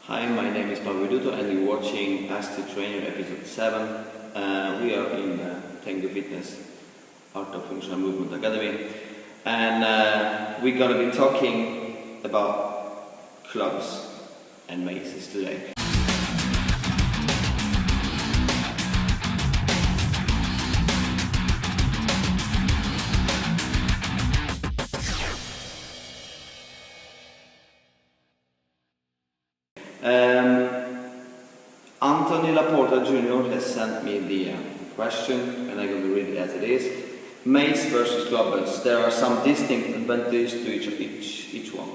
Hi, my name is Pawel Widuto and you're watching Ask the Trainer episode 7. We are in Tango Fitness Art of Functional Movement Academy, and we're going to be talking about clubs and maces today. Anthony Laporta Jr. has sent me the question, and I'm going to read it as it is. Mace versus clubbers. There are some distinct advantages to each one.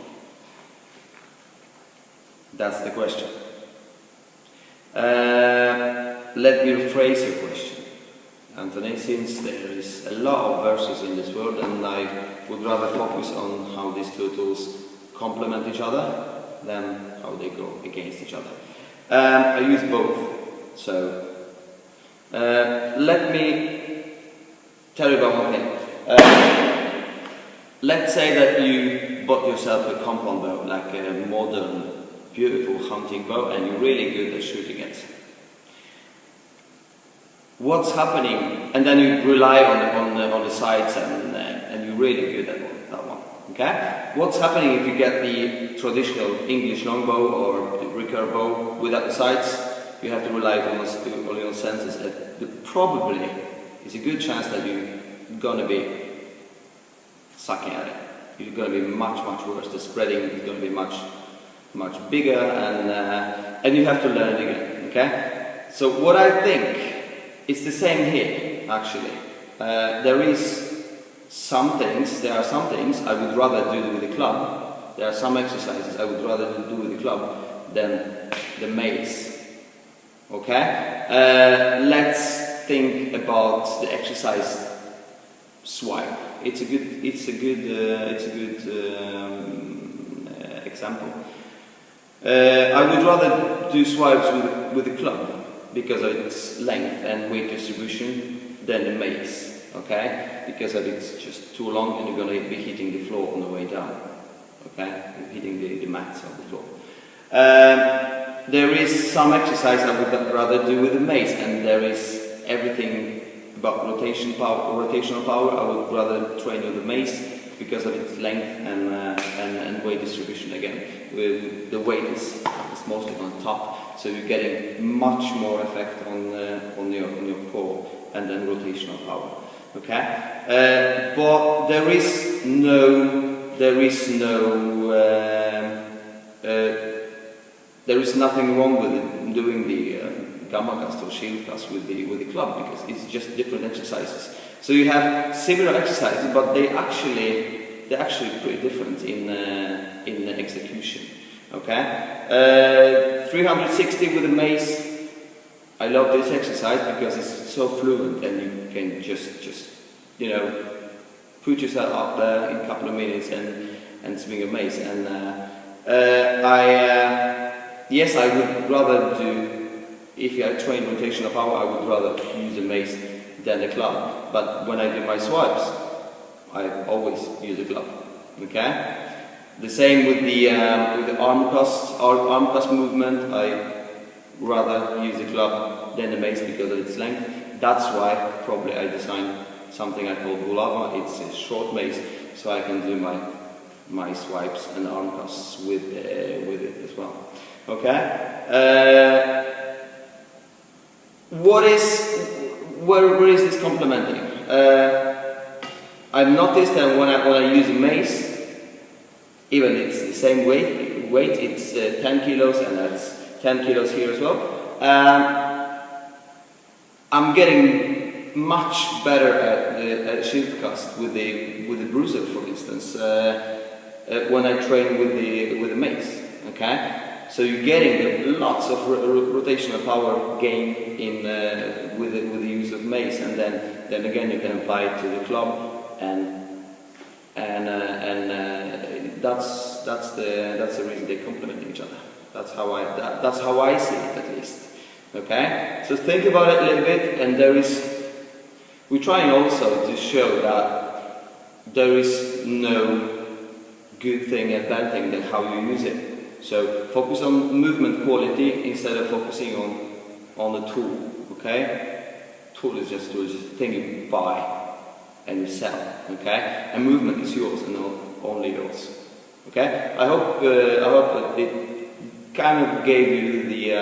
That's the question. Let me rephrase your question, Anthony, since there is a lot of verses in this world, and I would rather focus on how these two tools complement each other than how they go against each other. I use both, so let me tell you about one thing. Let's say that you bought yourself a compound bow, like a modern, beautiful hunting bow, and you're really good at shooting it. What's happening? And then you rely on the sights, and you're really good at that one. Okay? What's happening if you get the traditional English longbow or the recurve bow without the sights? You have to rely on your senses. Probably is a good chance that you're gonna be sucking at it. You're gonna be much worse. The spreading is gonna be much bigger, and you have to learn it again. Okay? So what I think is the same here. Actually, there are some things I would rather do with the club. There are some exercises I would rather do with the club than the mace. Okay? Let's think about the exercise swipe. It's a good example. I would rather do swipes with the club because of its length and weight distribution than the mace. Okay, because it's just too long and you're going to be hitting the floor on the way down. Okay, you're hitting the mats on the floor. There is some exercise I would rather do with the mace, and there is everything about rotational power. I would rather train with the mace because of its length and weight distribution. Again, the weight is mostly on top, so you're getting much more effect on your core and then rotational power. Okay, but there is nothing wrong with doing the gamma cast or shield cast with the club, because it's just different exercises. So you have similar exercises, but they're actually pretty different in execution. Okay, 360 with a mace. I love this exercise because it's so fluent, and you can just put yourself up there in a couple of minutes and swing a mace. And yes, I would rather do, if I train rotational power, I would rather use a mace than a club. But when I do my swipes, I always use a club. Okay. The same with the arm cast movement. I rather use a club than a mace because of its length. That's why probably I designed something I call bulava. It's a short mace, so I can do my swipes and arm casts with it as well. Okay. Where is this complementing? I've noticed that when I use a mace, even it's the same weight, it's 10 kilos, and that's 10 kilos here as well. I'm getting much better at shield cast with the bruiser, for instance, when I train with the mace. Okay, so you're getting lots of rotational power gain with the use of mace, and then again you can apply it to the club, and that's the reason they complement each other. That's how I see it, at least. Okay, so think about it a little bit, and we're trying also to show that there is no good thing and bad thing, that how you use it. So focus on movement quality instead of focusing on the tool. Okay, tool is just a thing you buy and you sell. Okay, and movement is yours and only yours. Okay, I hope it kind of gave you the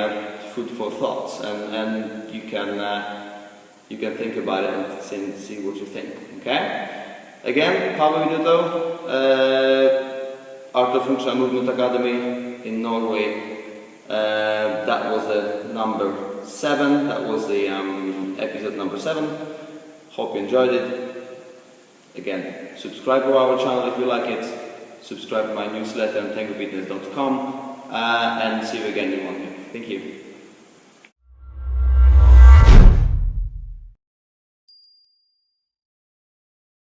food for thoughts, and you can think about it and see what you think. Okay. Again, Pawel Widuto, Art of Functional Movement Academy in Norway. That was the number 7. That was the episode number 7. Hope you enjoyed it. Again, subscribe to our channel if you like it. Subscribe to my newsletter on tangofitness.com, and see you again in 1 week. Thank you.